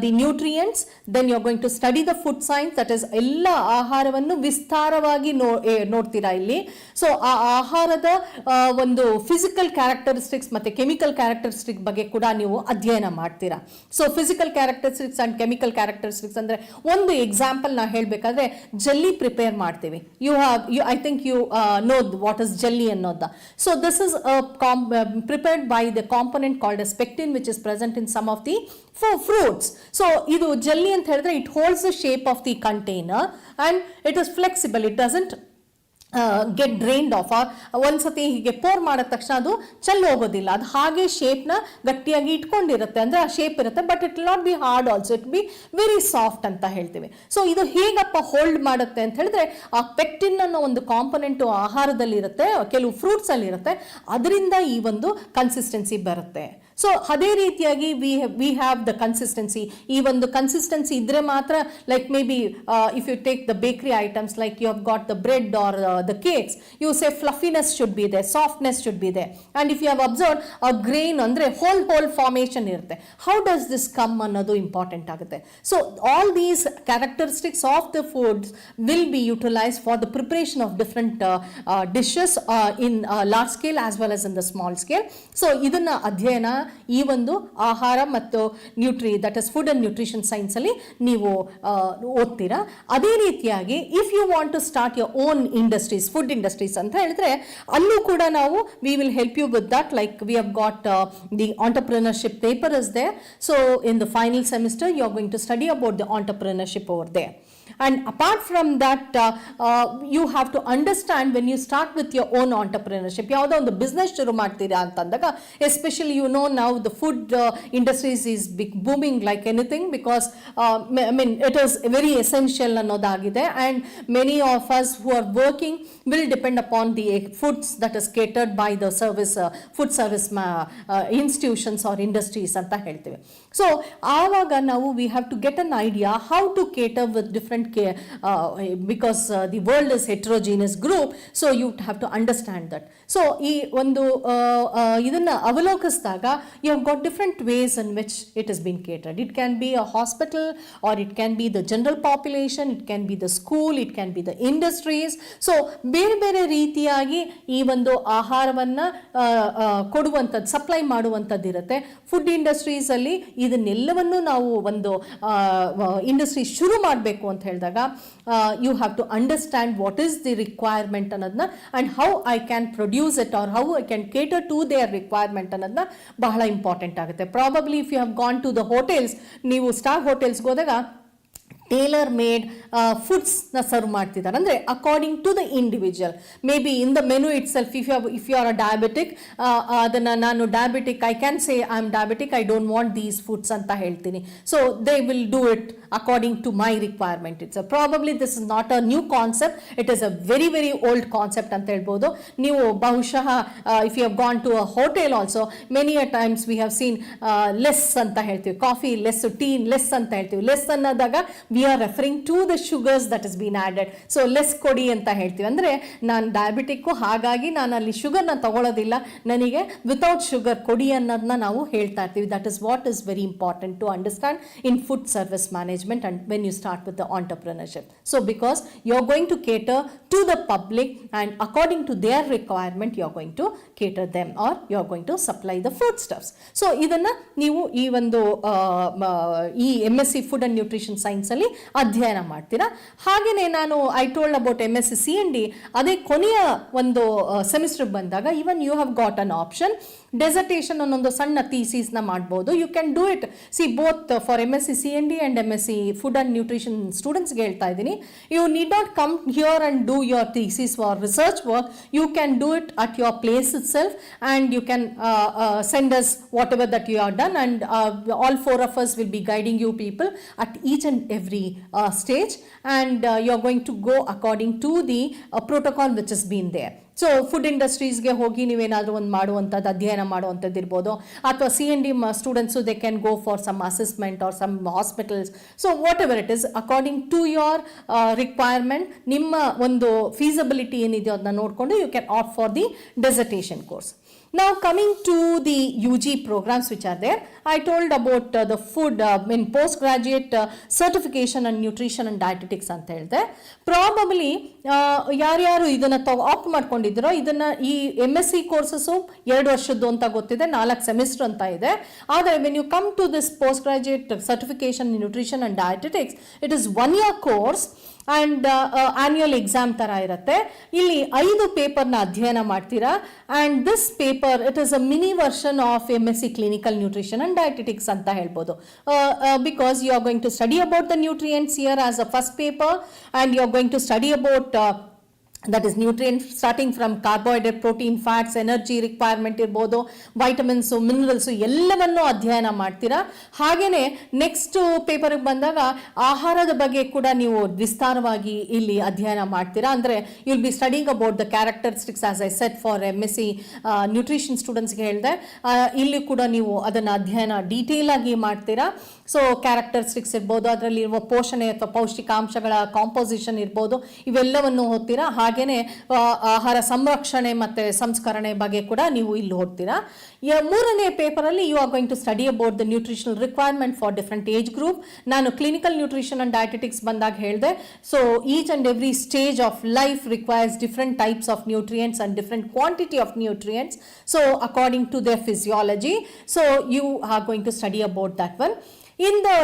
the nutrients, then you are going to study the food science, that is ಎಲ್ಲ ಆಹಾರವನ್ನು ವಿಸ್ತಾರವಾಗಿ ನೋಡ್ತೀರಾ ಇಲ್ಲಿ. So ಆ ಆಹಾರದ ಒಂದು physical characteristics ಮತ್ತೆ chemical characteristics ಬಗ್ಗೆ ಕೂಡ ನೀವು ಅಧ್ಯಯನ ಮಾಡ್ತೀರಾ. So physical characteristics and chemical characteristics ಅಂದ್ರೆ, ಒಂದು ಎಕ್ಸಾಂಪಲ್ ನಾ ಹೇಳಬೇಕಾದ್ರೆ, ಜೆಲ್ಲಿ ಪ್ರಿಪೇರ್ ಮಾಡ್ತೀವಿ. I think you know what is jelly ಅನ್ನೋದ. So this is prepared by the component called as pectin, which is present in some of the fruits. So idu jelly anta helidre, it holds the shape of the container and it is flexible, it doesn't get drained off, ಒಂದ್ಸತಿ ಹೀಗೆ four ಮಾಡಿದ ತಕ್ಷಣ ಅದು ಚೆಲ್ಲಿ ಹೋಗೋದಿಲ್ಲ, ಅದು ಹಾಗೆ ಶೇಪ್ನ ಗಟ್ಟಿಯಾಗಿ ಇಟ್ಕೊಂಡಿರುತ್ತೆ, ಅಂದ್ರೆ ಆ ಶೇಪ್ ಇರುತ್ತೆ, but it will not B hard also, it be very soft ಅಂತ ಹೇಳ್ತೀವಿ. ಸೊ ಇದು ಹೇಗಪ್ಪ ಹೋಲ್ಡ್ ಮಾಡುತ್ತೆ ಅಂತ ಹೇಳಿದ್ರೆ, ಆ ಪೆಕ್ಟಿನ್ ಅನ್ನೋ ಒಂದು ಕಾಂಪೊನೆಂಟ್ ಆಹಾರದಲ್ಲಿ ಇರುತ್ತೆ, ಕೆಲವು ಫ್ರೂಟ್ಸ್ ಅಲ್ಲಿ ಇರುತ್ತೆ, ಅದರಿಂದ ಈ ಒಂದು ಕನ್ಸಿಸ್ಟೆನ್ಸಿ ಬರುತ್ತೆ. ಸೊ ಅದೇ ರೀತಿಯಾಗಿ ವಿ ಹ್ಯಾವ್ ದ ಕನ್ಸಿಸ್ಟೆನ್ಸಿ, ಈ ಒಂದು ಕನ್ಸಿಸ್ಟೆನ್ಸಿ ಇದ್ರೆ ಮಾತ್ರ, like maybe if you take the bakery items, like you have got the bread or the cakes, you say fluffiness should be there, softness should be there, and if you have observed a grain andre whole formation irutte, how does this come ಅನ್ನೋದು important ಆಗುತ್ತೆ. So all these characteristics of the foods will be utilized for the preparation of different dishes in large scale as well as in the small scale. So ಇದನ್ನ ಅಧ್ಯಯನ ಈ ಒಂದು ಆಹಾರ ಮತ್ತು that is food and nutrition science ಅಲ್ಲಿ ನೀವು ಓದ್ತೀರಾ. ಅದೇ ರೀತಿಯಾಗಿ if you want to start your own industries, food industries ಅಂತ ಹೇಳಿದ್ರೆ, ಅಲ್ಲೂ ಕೂಡ ನಾವು we will help you with that. Like we have got the entrepreneurship paper is there. So in the final semester you are going to study about the entrepreneurship over there. And apart from that, you have to understand when you start with your own entrepreneurship, ಯಾವುದೋ ಒಂದು business ಶುರು ಮಾಡ್ತೀರಾ ಅಂತಂದಾಗ, especially you know now the food industries is booming like anything, because it is very essential ಅನ್ನೋದಾಗಿದೆ, and many of us who are working will depend upon the foods that is catered by the service food service institutions or industries ಅಂತ ಹೇಳ್ತೀವಿ. So ಆವಾಗ ನಾವು we have to get an idea how to cater with different because the world is heterogeneous group, so you have to understand that. So ಈ ಒಂದು ಇದನ್ನ ಅವಲೋಕಿಸಿದಾಗ you have got different ways in which it has been catered. It can be a hospital, or it can be the general population, it can be the school, it can be the industries. So ಬೇರೆ ಬೇರೆ ರೀತಿಯಾಗಿ ಈ ಒಂದು ಆಹಾರವನ್ನ ಕೊಡುವಂಥದ್ದು, supply ಮಾಡುವಂಥದ್ದು ಇರುತ್ತೆ. Food industries ಅಲ್ಲಿ ಇದನ್ನೆಲ್ಲವನ್ನು ನಾವು ಒಂದು ಇಂಡಸ್ಟ್ರಿ ಶುರು ಮಾಡಬೇಕು ಅಂತ ಹೇಳಿದಾಗ you have to understand what is the requirement ಅನ್ನೋದನ್ನ and how I can produce it or how I can cater to their requirement ಅನ್ನೋದನ್ನ ಬಹಳ ಇಂಪಾರ್ಟೆಂಟ್ ಆಗುತ್ತೆ. Probably if you have gone to the hotels, ನೀವು star ಹೋಟೆಲ್ಸ್ಗೆ ಹೋದಾಗ tailor made ಫುಡ್ಸ್ನ serve ಮಾಡ್ತಿದ್ದಾರೆ. ಅಂದರೆ according to the individual, maybe in the menu itself if you are a diabetic, ಅದನ್ನು ನಾನು diabetic, I can say I am diabetic, I don't want these foods ಅಂತ ಹೇಳ್ತೀನಿ. So they will do it according to my requirement. It's probably this is not a new concept, it is a very very old concept ಅಂತ ಹೇಳ್ಬೋದು. ನೀವು ಬಹುಶಃ if you have gone to a hotel also, many a times we have seen less ಅಂತ ಹೇಳ್ತೀವಿ, coffee less, tea less ಅಂತ ಹೇಳ್ತೀವಿ. Less ಅನ್ನೋದಾಗ we are referring to the sugars that has been added. So less ಕೊಡಿ ಅಂತ ಹೇಳ್ತೀವಿ. ಅಂದರೆ ನಾನು ಡಯಾಬಿಟಿಕ್ಕು, ಹಾಗಾಗಿ ನಾನು ಅಲ್ಲಿ ಶುಗರ್ನ ತಗೊಳ್ಳೋದಿಲ್ಲ, ನನಗೆ ವಿತೌಟ್ ಶುಗರ್ ಕೊಡಿ ಅನ್ನೋದನ್ನ ನಾವು ಹೇಳ್ತಾ ಇರ್ತೀವಿ. That is what is very important to understand in food service management and when you start with the entrepreneurship. So because you are going to cater to the public and according to their requirement you are going to cater them or you are going to supply the food stuffs. So ಇದನ್ನು ನೀವು ಈ ಒಂದು ಈ MSc food and nutrition ಸೈನ್ಸಲ್ಲಿ ಅಧ್ಯಯನ ಮಾಡ್ತೀರಾ. ಹಾಗೆಯೇ ನಾನು I told about MSc CND, ಅದೇ ಕೊನೆಯ ಒಂದು ಸೆಮಿಸ್ಟರ್ ಬಂದಾಗ even you have got an option, dissertation ಅನ್ನೊಂದು ಸಣ್ಣ ಥೀಸಿಸ್ನ ಮಾಡ್ಬೋದು. You can do it. See both for MSc CND and MSc food and nutrition ಸ್ಟೂಡೆಂಟ್ಸ್ಗೆ ಹೇಳ್ತಾ ಇದ್ದೀನಿ, you need not come here and do your thesis for research work. You can do it at your place itself and you can send us whatever that you have done, and all four of us will be guiding you people at each and every stage, and you are going to go according to the protocol which has been there. So food ಇಂಡಸ್ಟ್ರೀಸ್ಗೆ ಹೋಗಿ ನೀವೇನಾದರೂ ಒಂದು ಮಾಡುವಂಥದ್ದು, ಅಧ್ಯಯನ ಮಾಡುವಂಥದ್ದು ಇರ್ಬೋದು, ಅಥವಾ CND students they can go for some assessment or some hospitals. So whatever it is according to your requirement, ನಿಮ್ಮ ಒಂದು ಫೀಸಿಬಿಲಿಟಿ ಏನಿದೆಯೋ ಅದನ್ನ ನೋಡಿಕೊಂಡು you can opt for the dissertation course. Now coming to the UG programs which are there, I told about the food in postgraduate certification and nutrition and dietetics ಅಂತ ಹೇಳಿದೆ. Probably ಯಾರ್ಯಾರು ಇದನ್ನು apt ಮಾಡ್ಕೊಂಡಿದ್ದೀರೋ, ಇದನ್ನು ಈ MSc courses 2 ವರ್ಷದ್ದು ಅಂತ ಗೊತ್ತಿದೆ, 4 semester ಅಂತ ಇದೆ. ಆದರೆ when you come to this post graduate certification nutrition and dietetics, it is 1 year course and annual exam ಥರ ಇರುತ್ತೆ. ಇಲ್ಲಿ 5 ಪೇಪರ್ನ ಅಧ್ಯಯನ ಮಾಡ್ತೀರಾ. And this paper it is a mini version of MSc clinical nutrition and dietetics ಅಂತ ಹೇಳ್ಬೋದು. Because you are going to study about the nutrients here as a first paper, and you are going to study about that is nutrient starting from carbohydrate, protein, fats, energy requirement ಇರ್ಬೋದು, vitamins, minerals ಎಲ್ಲವನ್ನೂ ಅಧ್ಯಯನ ಮಾಡ್ತೀರಾ. ಹಾಗೆಯೇ next ಪೇಪರ್ಗೆ ಬಂದಾಗ ಆಹಾರದ ಬಗ್ಗೆ ಕೂಡ ನೀವು ವಿಸ್ತಾರವಾಗಿ ಇಲ್ಲಿ ಅಧ್ಯಯನ ಮಾಡ್ತೀರಾ. ಅಂದರೆ you will be studying about the characteristics as I said for MSc nutrition ಸ್ಟೂಡೆಂಟ್ಸ್ಗೆ ಹೇಳಿದೆ. ಇಲ್ಲಿ ಕೂಡ ನೀವು ಅದನ್ನು ಅಧ್ಯಯನ ಡೀಟೇಲ್ ಆಗಿ ಮಾಡ್ತೀರಾ. ಸೊ ಕ್ಯಾರೆಕ್ಟರಿಸ್ಟಿಕ್ಸ್ ಇರ್ಬೋದು, ಅದರಲ್ಲಿರುವ ಪೋಷಣೆ ಅಥವಾ ಪೌಷ್ಟಿಕಾಂಶಗಳ ಕಾಂಪೋಸಿಷನ್ ಇರ್ಬೋದು, ಇವೆಲ್ಲವನ್ನು ಓದ್ತೀರಾ. ಹಾಗೆಯೇ ಆಹಾರ ಸಂರಕ್ಷಣೆ ಮತ್ತು ಸಂಸ್ಕರಣೆ ಬಗ್ಗೆ ಕೂಡ ನೀವು ಇಲ್ಲಿ ಓದ್ತೀರಾ. 3ನೇ ಪೇಪರಲ್ಲಿ you are going to study about the nutritional requirement for different age group. ನಾನು ಕ್ಲಿನಿಕಲ್ ನ್ಯೂಟ್ರಿಷನ್ ಆ್ಯಂಡ್ ಡಯಟೆಟಿಕ್ಸ್ ಬಂದಾಗ ಹೇಳಿದೆ, so each and every stage of life requires different types of nutrients and different quantity of nutrients, so according to their physiology. So you are going to study about that one. In the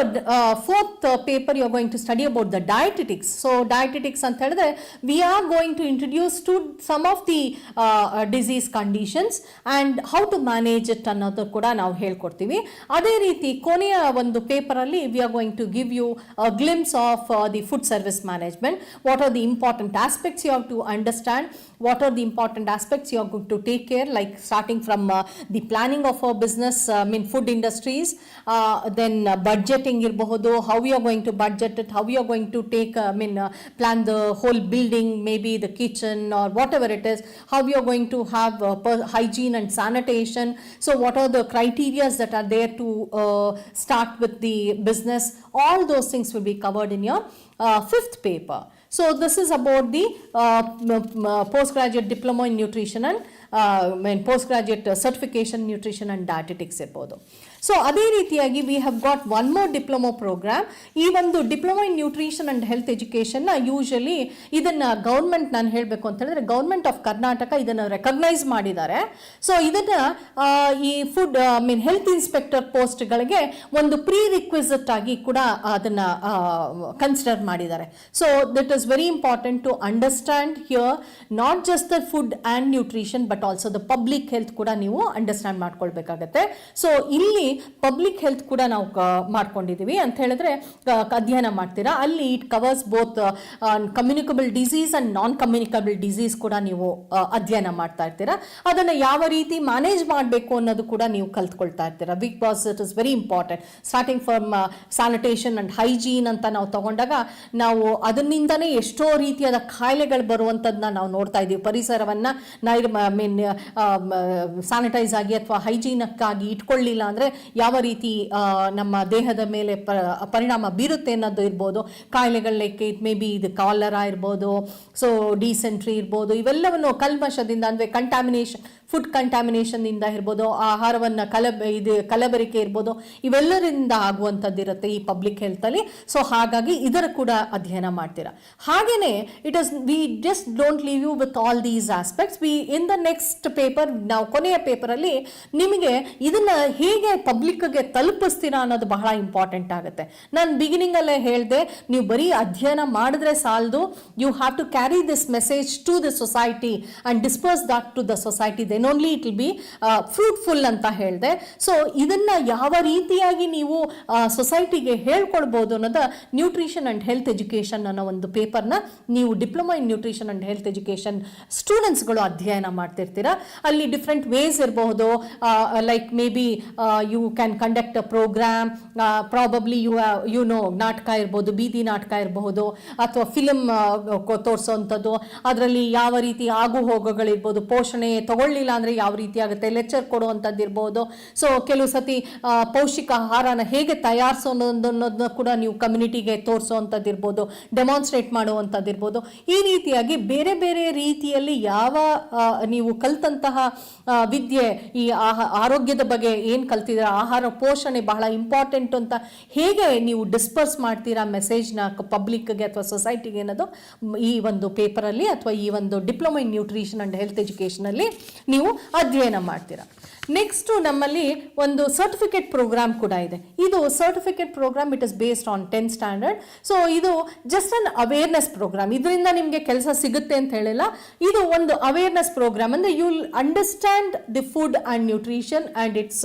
4th paper, you are going to study about the dietetics. So dietetics ಅಂತ ಹೇಳಿದ್ರೆ we are going to introduce to some of the disease conditions and how to manage it ಅನ್ನೋದು ಕೂಡ ನಾವು ಹೇಳ್ಕೊಡ್ತೀವಿ. ಅದೇ ರೀತಿ ಕೊನೆಯ ಒಂದು ಪೇಪರಲ್ಲಿ we are going to give you a glimpse of the food service management. What are the important aspects you have to understand? What are the important aspects you are going to take care, like starting from the planning of our business, food industries, then budgeting irಬಹುದು, how you are going to budget it, how you are going to take plan the whole building, maybe the kitchen or whatever it is, how you are going to have hygiene and sanitation. So what are the criteria that are there to start with the business? All those things will be covered in your 5th paper. So this is about the postgraduate diploma in nutrition and post graduate certification nutrition and dietetics ಇರ್ಬೋದು. So ಅದೇ ರೀತಿಯಾಗಿ we have got one more diploma programme. ಈ ಒಂದು diploma in nutrition and health ಎಜುಕೇಷನ್ನ usually ಇದನ್ನು government, ನಾನು ಹೇಳಬೇಕು ಅಂತ ಹೇಳಿದ್ರೆ ಗೌರ್ಮೆಂಟ್ ಆಫ್ ಕರ್ನಾಟಕ ಇದನ್ನು ರೆಕಗ್ನೈಸ್ ಮಾಡಿದ್ದಾರೆ. ಸೊ ಇದನ್ನು ಈ ಫುಡ್ ಹೆಲ್ತ್ ಇನ್ಸ್ಪೆಕ್ಟರ್ ಪೋಸ್ಟ್ಗಳಿಗೆ ಒಂದು ಪ್ರೀ ರಿಕ್ವಿಸಿಟ್ ಆಗಿ ಕೂಡ ಅದನ್ನು ಕನ್ಸಿಡರ್ ಮಾಡಿದ್ದಾರೆ. So that is very important to understand here not just the food and nutrition but also the public health ಕೂಡ ನೀವು ಅಂಡರ್ಸ್ಟ್ಯಾಂಡ್ ಮಾಡ್ಕೊಳ್ಬೇಕಾಗತ್ತೆ. ಸೊ ಇಲ್ಲಿ ಪಬ್ಲಿಕ್ ಹೆಲ್ತ್ ಕೂಡ ನಾವು ಮಾಡ್ಕೊಂಡಿದ್ದೀವಿ ಅಂತ ಹೇಳಿದ್ರೆ ಅಧ್ಯಯನ ಮಾಡ್ತೀರಾ. ಅಲ್ಲಿ it covers both communicable disease and non communicable disease ಕೂಡ ನೀವು ಅಧ್ಯಯನ ಮಾಡ್ತಾ ಇರ್ತೀರಾ. ಅದನ್ನು ಯಾವ ರೀತಿ ಮ್ಯಾನೇಜ್ ಮಾಡಬೇಕು ಅನ್ನೋದು ಕೂಡ ನೀವು ಕಲ್ತ್ಕೊಳ್ತಾ ಇರ್ತೀರಾ. Because it is very important. Starting from sanitation and hygiene ಅಂತ ನಾವು ತಗೊಂಡಾಗ ನಾವು ಅದರಿಂದನೇ ಎಷ್ಟೋ ರೀತಿಯಾದ ಕಾಯಿಲೆಗಳು ಬರುವಂಥದ್ದನ್ನ ನಾವು ನೋಡ್ತಾ ಇದ್ದೀವಿ. ಪರಿಸರವನ್ನು ಸ್ಯಾನಿಟೈಸ್ ಆಗಿ ಅಥವಾ ಹೈಜೀನಕ್ಕಾಗಿ ಇಟ್ಕೊಳ್ಳಿಲ್ಲ ಅಂದರೆ ಯಾವ ರೀತಿ ನಮ್ಮ ದೇಹದ ಮೇಲೆ ಪರಿಣಾಮ ಬೀರುತ್ತೆ ಅನ್ನೋದು ಇರ್ಬೋದು. ಕಾಯಿಲೆಗಳ ಲೆಕ್ಕ ಇಟ್ ಮೇ ಬಿ ಇದು ಕಾಲರಾ ಇರ್ಬೋದು, ಸೊ ಡಿಸೆಂಟ್ರಿ ಇರ್ಬೋದು. ಇವೆಲ್ಲವನ್ನು ಕಲ್ಮಶದಿಂದ ಅಂದರೆ ಕಂಟ್ಯಾಮಿನೇಷನ್, ಫುಡ್ ಕಂಟ್ಯಾಮಿನೇಷನ್ನಿಂದ ಇರ್ಬೋದು, ಆಹಾರವನ್ನು ಕಲಬೆರಕೆ ಇರ್ಬೋದು, ಇವೆಲ್ಲರಿಂದ ಆಗುವಂಥದ್ದಿರುತ್ತೆ ಈ ಪಬ್ಲಿಕ್ ಹೆಲ್ತಲ್ಲಿ. ಸೊ ಹಾಗಾಗಿ ಇದರ ಕೂಡ ಅಧ್ಯಯನ ಮಾಡ್ತೀರಾ. ಹಾಗೆಯೇ it is we just don't leave you with all these aspects. We in the next paper, ನಾವು ಕೊನೆಯ ಪೇಪರಲ್ಲಿ ನಿಮಗೆ ಇದನ್ನು ಹೇಗೆ ಪಬ್ಲಿಕ್ಗೆ ತಲುಪಿಸ್ತೀರಾ ಅನ್ನೋದು ಬಹಳ ಇಂಪಾರ್ಟೆಂಟ್ ಆಗುತ್ತೆ. ನಾನು ಬಿಗಿನಿಂಗಲ್ಲೇ ಹೇಳಿದೆ, ನೀವು ಬರೀ ಅಧ್ಯಯನ ಮಾಡಿದ್ರೆ ಸಾಲದು, you have to carry this message to the society and disperse that to the society, then only it will be fruitful ಅಂತ ಹೇಳಿದೆ. ಸೊ ಇದನ್ನು ಯಾವ ರೀತಿಯಾಗಿ ನೀವು ಸೊಸೈಟಿಗೆ ಹೇಳ್ಕೊಳ್ಬೋದು ಅನ್ನೋದು ನ್ಯೂಟ್ರಿಷನ್ ಆ್ಯಂಡ್ ಹೆಲ್ತ್ ಎಜುಕೇಷನ್ ಅನ್ನೋ ಒಂದು ಪೇಪರ್ನ ನೀವು diploma in nutrition and health education ಸ್ಟೂಡೆಂಟ್ಸ್ಗಳು ಅಧ್ಯಯನ ಮಾಡ್ತಿರ್ತೀರಾ. ಅಲ್ಲಿ ಡಿಫ್ರೆಂಟ್ ವೇಸ್ ಇರಬಹುದು, like maybe you can conduct a programme, probably you know ನಾಟಕ ಇರ್ಬೋದು, ಬೀದಿ ನಾಟಕ ಇರಬಹುದು, ಅಥವಾ ಫಿಲಮ್ ತೋರಿಸೋವಂಥದ್ದು, ಅದರಲ್ಲಿ ಯಾವ ರೀತಿ ಆಗು ಹೋಗೋಗಳಿರ್ಬೋದು, ಪೋಷಣೆ ತಗೊಳ್ಳಿಲ್ಲ ಅಂದರೆ ಯಾವ ರೀತಿ ಆಗುತ್ತೆ, ಲೆಕ್ಚರ್ ಕೊಡುವಂಥದ್ದು ಇರ್ಬೋದು. ಸೊ ಕೆಲವು ಸತಿ ಪೌಷ್ಟಿಕ ಆಹಾರನ ಹೇಗೆ ತಯಾರಿಸೋದನ್ನೋದನ್ನ ಕೂಡ ನೀವು ಕಮ್ಯುನಿಟಿಗೆ ತೋರಿಸೋವಂಥದ್ದು ಇರ್ಬೋದು, ಡೆಮಾನ್ಸ್ಟ್ರೇಟ್ ಮಾಡುವಂಥದ್ದು ಇರ್ಬೋದು. ಈ ರೀತಿಯಾಗಿ ಬೇರೆ ಬೇರೆ ರೀತಿಯಲ್ಲಿ ಯಾವ ನೀವು ಕಲ್ತಂತಹ ವಿದ್ಯೆ, ಈ ಆರೋಗ್ಯದ ಬಗ್ಗೆ ಏನು ಕಲ್ತಿದ್ದೀರಾ, ಆಹಾರ ಪೋಷಣೆ ಬಹಳ ಇಂಪಾರ್ಟೆಂಟ್ ಅಂತ ಹೇಗೆ ನೀವು ಡಿಸ್ಪರ್ಸ್ ಮಾಡ್ತೀರಾ ಮೆಸೇಜ್ನ ಪಬ್ಲಿಕ್ಗೆ ಅಥವಾ ಸೊಸೈಟಿಗೆ ಅನ್ನೋದು ಈ ಒಂದು ಪೇಪರಲ್ಲಿ ಅಥವಾ ಈ ಒಂದು diploma in nutrition and health ಎಜುಕೇಷನಲ್ಲಿ ನೀವು ಅಧ್ಯಯನ ಮಾಡ್ತೀರಾ. ನೆಕ್ಸ್ಟು ನಮ್ಮಲ್ಲಿ ಒಂದು ಸರ್ಟಿಫಿಕೇಟ್ ಪ್ರೋಗ್ರಾಮ್ ಕೂಡ ಇದೆ. ಇದು certificate programme, it is based on 10th standard. So ಇದು ಜಸ್ಟ್ ಅನ್ ಅವೇರ್ನೆಸ್ ಪ್ರೋಗ್ರಾಮ್. ಇದರಿಂದ ನಿಮಗೆ ಕೆಲಸ ಸಿಗುತ್ತೆ ಅಂತ ಹೇಳಿಲ್ಲ, ಇದು ಒಂದು ಅವೇರ್ನೆಸ್ ಪ್ರೋಗ್ರಾಮ್. ಅಂದರೆ you will understand the food and nutrition and its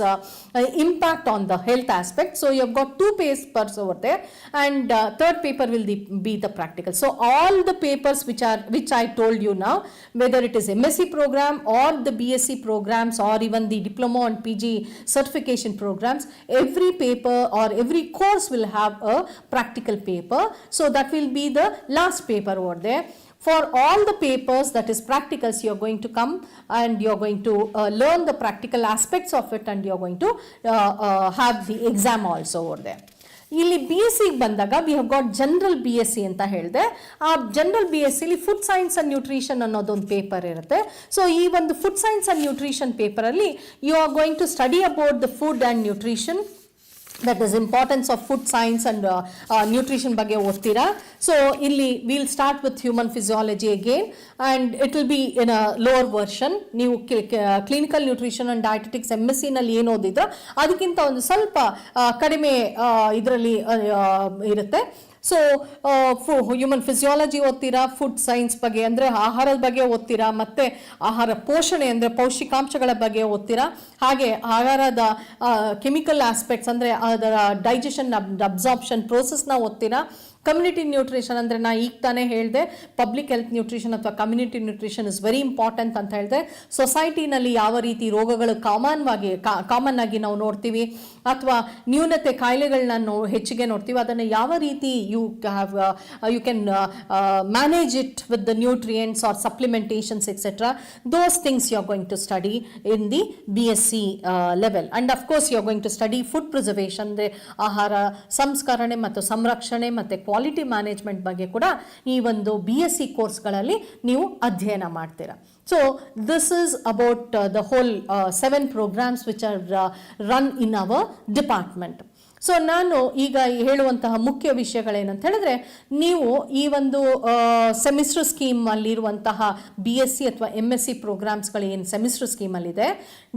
impact on the health aspect. So you have got 2 papers over there, and third paper will be the practical. So all the papers which I told you now, whether it is MSc program or the BSc programs or even the diploma and PG certification programs, every paper or every course will have a practical paper. So that will be the last paper over there. For all the papers, that is practicals, you are going to come and you are going to learn the practical aspects of it, and you are going to have the exam also over there. ಇಲ್ಲಿ BSc ಬಂದಾಗ we have got general BSc ಅಂತ ಹೇಳಿದೆ. ಆ general BScಲಿ food science and nutrition ಅನ್ನೋದೊಂದು paper ಇರುತ್ತೆ. So ಈ ಒಂದು ಫುಡ್ ಸೈನ್ಸ್ ಆ್ಯಂಡ್ ನ್ಯೂಟ್ರಿಷನ್ ಪೇಪರಲ್ಲಿ you are going to study about the food and nutrition, that is importance of food science and nutrition ಬಗ್ಗೆ ಓದ್ತೀರಾ. ಸೊ ಇಲ್ಲಿ we'll start with human physiology again, and it will be in a lower version. ನೀವು clinical nutrition and dietetics MSc ನಲ್ಲಿ ಏನು ಓದಿದ್ರೋ ಅದಕ್ಕಿಂತ ಒಂದು ಸ್ವಲ್ಪ ಕಡಿಮೆ ಇದರಲ್ಲಿ ಇರುತ್ತೆ. ಸೊ ಹ್ಯೂಮನ್ ಫಿಸಿಯಾಲಜಿ ಓದ್ತೀರಾ, ಫುಡ್ ಸೈನ್ಸ್ ಬಗ್ಗೆ ಅಂದರೆ ಆಹಾರದ ಬಗ್ಗೆ ಓದ್ತೀರಾ, ಮತ್ತು ಆಹಾರ ಪೋಷಣೆ ಅಂದರೆ ಪೌಷ್ಟಿಕಾಂಶಗಳ ಬಗ್ಗೆ ಓದ್ತೀರಾ, ಹಾಗೆ ಆಹಾರದ ಕೆಮಿಕಲ್ ಆಸ್ಪೆಕ್ಟ್ಸ್ ಅಂದರೆ ಅದರ ಡೈಜೆಷನ್ ಅಬ್ಸಾರ್ಪ್ಷನ್ ಪ್ರೋಸೆಸ್ನ ಓದ್ತೀರಾ. ಕಮ್ಯುನಿಟಿ ನ್ಯೂಟ್ರಿಷನ್ ಅಂದರೆ ನಾ ಈಗ ತಾನೇ ಹೇಳಿದೆ, ಪಬ್ಲಿಕ್ ಹೆಲ್ತ್ ನ್ಯೂಟ್ರಿಷನ್ ಅಥವಾ community nutrition is very important ಅಂತ ಹೇಳಿದೆ. ಸೊಸೈಟಿನಲ್ಲಿ ಯಾವ ರೀತಿ ರೋಗಗಳು ಕಾಮನ್ ಆಗಿ ನಾವು ನೋಡ್ತೀವಿ ಅಥವಾ ನ್ಯೂನತೆ ಕಾಯಿಲೆಗಳನ್ನ ಹೆಚ್ಚಿಗೆ ನೋಡ್ತೀವಿ, ಅದನ್ನು ಯಾವ ರೀತಿ you can manage it with the nutrients or supplementations etcetera. Those things you are going to study in the BSc level. And of course you are going to study food preservation ಅಂದರೆ ಆಹಾರ ಸಂಸ್ಕರಣೆ ಮತ್ತು ಸಂರಕ್ಷಣೆ ಮತ್ತು ಕ್ವಾಲಿಟಿ ಮ್ಯಾನೇಜ್ಮೆಂಟ್ ಬಗ್ಗೆ ಕೂಡ ಈ ಒಂದು BSc ಕೋರ್ಸ್ಗಳಲ್ಲಿ ನೀವು ಅಧ್ಯಯನ ಮಾಡ್ತೀರಾ. So this is about the whole 7 programs which are run in our department. So ನಾನು ಈಗ ಹೇಳುವಂತಹ ಮುಖ್ಯ ವಿಷಯಗಳೇನಂತ ಹೇಳಿದ್ರೆ, ನೀವು ಈ ಒಂದು ಸೆಮಿಸ್ಟರ್ ಸ್ಕೀಮಲ್ಲಿರುವಂತಹ BSc ಅಥವಾ MSc ಪ್ರೋಗ್ರಾಮ್ಸ್ಗಳು ಏನು ಸೆಮಿಸ್ಟರ್ ಸ್ಕೀಮಲ್ಲಿದೆ,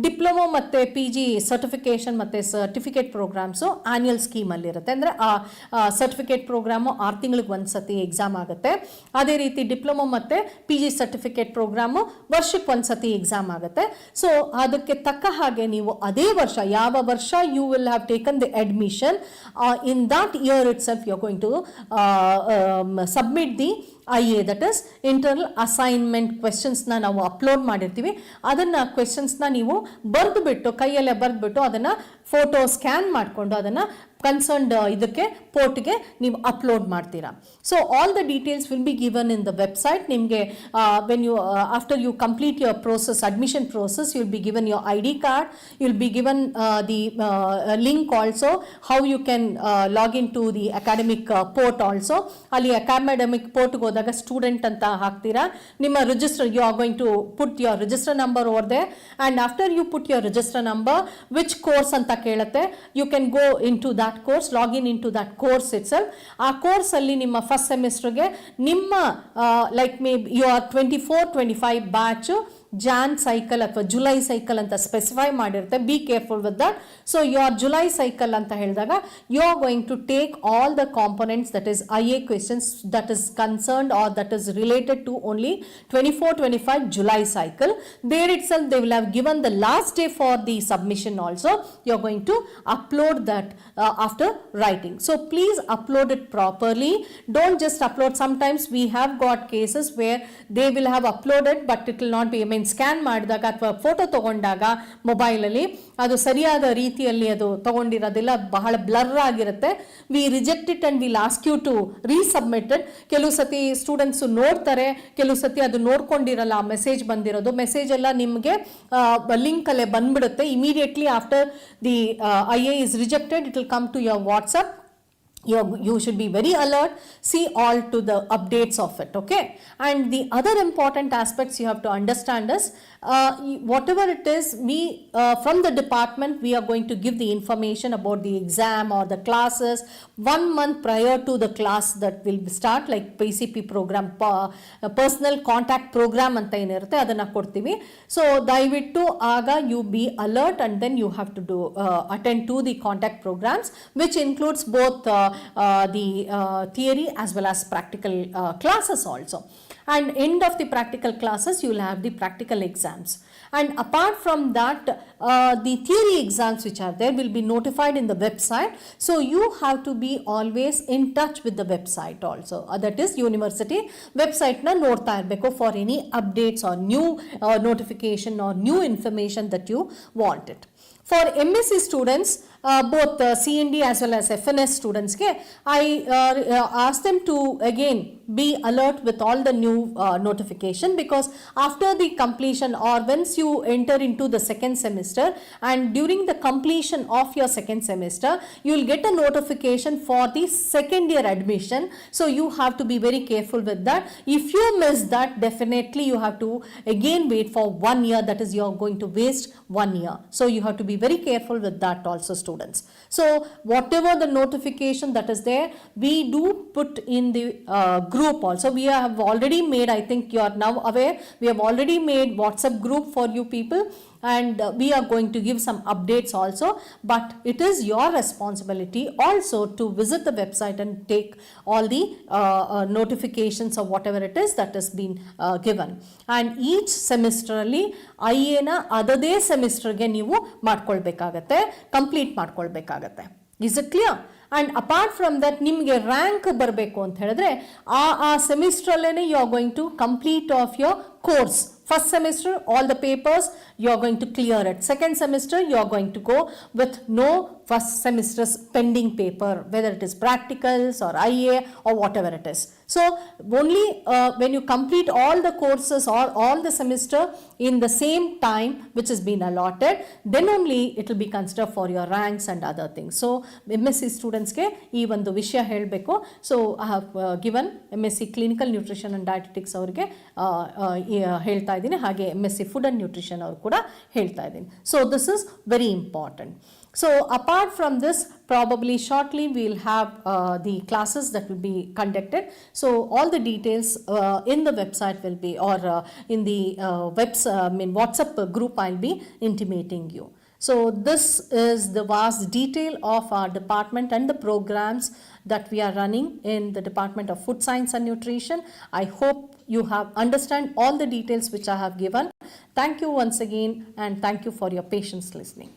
ಡಿಪ್ಲೊಮೊ ಮತ್ತು PG ಸರ್ಟಿಫಿಕೇಷನ್ ಮತ್ತು ಸರ್ಟಿಫಿಕೇಟ್ ಪ್ರೋಗ್ರಾಮ್ಸು ಆ್ಯನ್ಯಲ್ ಸ್ಕೀಮಲ್ಲಿರುತ್ತೆ. ಅಂದರೆ ಆ ಸರ್ಟಿಫಿಕೇಟ್ ಪ್ರೋಗ್ರಾಮು 6 ತಿಂಗಳಿಗೆ ಒಂದು ಸತಿ ಎಕ್ಸಾಮ್ ಆಗುತ್ತೆ. ಅದೇ ರೀತಿ ಡಿಪ್ಲೊಮೊ ಮತ್ತು PG ಸರ್ಟಿಫಿಕೇಟ್ ಪ್ರೋಗ್ರಾಮು ವರ್ಷಕ್ಕೆ ಒಂದು ಸತಿ ಎಕ್ಸಾಮ್ ಆಗುತ್ತೆ. ಸೊ ಅದಕ್ಕೆ ತಕ್ಕ ಹಾಗೆ ನೀವು ಅದೇ ವರ್ಷ, ಯಾವ ವರ್ಷ you will have taken the admission, in that year itself you are going to submit the IA, that is internal assignment questions ನ ನಾವು ಅಪ್ಲೋಡ್ ಮಾಡಿರ್ತೀವಿ. ಅದನ್ನ ಕ್ವೆಶನ್ಸ್ ನ ನೀವು ಬರೆದುಬಿಟ್ಟು, ಕೈಯಲ್ಲೇ ಬರೆದ್ಬಿಟ್ಟು ಅದನ್ನ ಫೋಟೋ ಸ್ಕ್ಯಾನ್ ಮಾಡಿಕೊಂಡು ಅದನ್ನ ಕನ್ಸರ್ನ್ಡ್ ಇದಕ್ಕೆ ಪೋರ್ಟ್ಗೆ ನೀವು ಅಪ್ಲೋಡ್ ಮಾಡ್ತೀರಾ. So all the details will be given in the website. ನಿಮಗೆ when you after you complete your process, admission process, you will be given your ID card, you will be given the link also how you can log in to the academic port also. ಅಲ್ಲಿ academic ಪೋರ್ಟ್ಗೆ ಹೋದಾಗ student ಅಂತ ಹಾಕ್ತೀರಾ. ನಿಮ್ಮ register, you are going to put your register number over there, and after you put your register number, which course ಅಂತ ಕೇಳುತ್ತೆ, you can go into that course, log in to that course itself. ಆ course ಅಲ್ಲಿ ನಿಮ್ಮ first ಸೆಮಿಸ್ಟರ್ಗೆ ನಿಮ್ಮ like may you are 24-25 batch Jan cycle ಅಥವಾ July cycle ಅಂತ specify ಮಾಡಿರುತ್ತೆ. Be careful with that. So your July cycle ಅಂತ ಹೇಳಿದಾಗ you are going to take all the components that is IA questions that is concerned or that is related to only 24-25 July cycle. There itself they will have given the last day for the submission also. You are going to upload that after writing. So please upload it properly. Don't just upload. Sometimes we have got cases where they will have uploaded but it will not be, I mean, scan ಮಾಡಿದಾಗ ಅಥವಾ photo ತಗೊಂಡಾಗ ಮೊಬೈಲಲ್ಲಿ ಅದು ಸರಿಯಾದ ರೀತಿಯಲ್ಲಿ ಅದು ತಗೊಂಡಿರೋದಿಲ್ಲ, ಬಹಳ blur ಆಗಿರುತ್ತೆ. We reject it and will ask you to resubmitted. ಕೆಲವು ಸತಿ ಸ್ಟೂಡೆಂಟ್ಸು ನೋಡ್ತಾರೆ, ಕೆಲವು ಸತಿ ಅದು ನೋಡ್ಕೊಂಡಿರಲ್ಲ, ಆ ಮೆಸೇಜ್ ಬಂದಿರೋದು. ಮೆಸೇಜ್ ಎಲ್ಲ ನಿಮಗೆ ಲಿಂಕಲ್ಲೇ ಬಂದ್ಬಿಡುತ್ತೆ. Immediately after the IA is rejected, it will come to your WhatsApp. You should be very alert, see all to the updates of it, okay? And the other important aspects you have to understand is whatever it is, we from the department we are going to give the information about the exam or the classes 1 month prior to the class that will start, like PCP program, personal contact program ಅಂತ ಏನಿರುತ್ತೆ ಅದನ್ನ ಕೊಡ್ತೀವಿ. So ದಯವಿಟ್ಟು ಆಗ you be alert and then you have to do attend to the contact programs, which includes both the theory as well as practical classes also. And end of the practical classes you will have the practical exams. And apart from that, the theory exams which are there will be notified in the website. So you have to be always in touch with the website also. That is university website na nodta irbeku for any updates or new notification or new information that you want it. For MSc students, both CND as well as FNS students, I ask them to again be alert with all the new notification, because after the completion or once you enter into the second semester and during the completion of your second semester, you will get a notification for the second year admission. So you have to be very careful with that. If you miss that, definitely you have to again wait for 1 year. That is, you are going to waste 1 year. So you have to be very careful with that also, students. So whatever the notification that is there, we do put in the group also. We have already made, I think you are now aware, we have already made WhatsApp group for you people, and we are going to give some updates also. But it is your responsibility also to visit the website and take all the notifications or whatever it is that has been given. And each semester ಅಲ್ಲಿ IA ನ ಅದೇ ಸೆಮಿಸ್ಟರ್ಗೆ ನೀವು ಮಾಡ್ಕೊಳ್ಬೇಕಾಗತ್ತೆ, complete ಮಾಡ್ಕೊಳ್ಬೇಕಾಗತ್ತೆ. Is it clear? And apart from that, ನಿಮಗೆ rank ಬರಬೇಕು ಅಂತ ಹೇಳಿದ್ರೆ ಆ ಸೆಮಿಸ್ಟ್ರಲ್ಲೇ you are going to complete of your course. First semester, all the papers, you are going to clear it. Second semester, you are going to go with no first semester's pending paper, whether it is practicals or IA or whatever it is. So only when you complete all the courses or all the semester in the same time which has been allotted, then only it will be considered for your ranks and other things. So MSc students ಗೆ ಈ ಒಂದು ವಿಷಯ ಹೇಳಬೇಕು. So I have given MSc Clinical Nutrition and Dietetics ಅವರಿಗೆ ಹೇಳ್ತಾ ಇದ್ದೀನಿ, ಹಾಗೆ MSc Food and Nutrition ಅವರು ಕೂಡ ಹೇಳ್ತಾ ಇದ್ದೀನಿ. So this is very important. So apart from this, probably shortly we will have the classes that will be conducted. So all the details in the website will be, or in the WhatsApp group I'll be intimating you. So this is the vast detail of our department and the programs that we are running in the Department of Food Science and Nutrition. I hope you have understand all the details which I have given. Thank you once again, and thank you for your patience listening.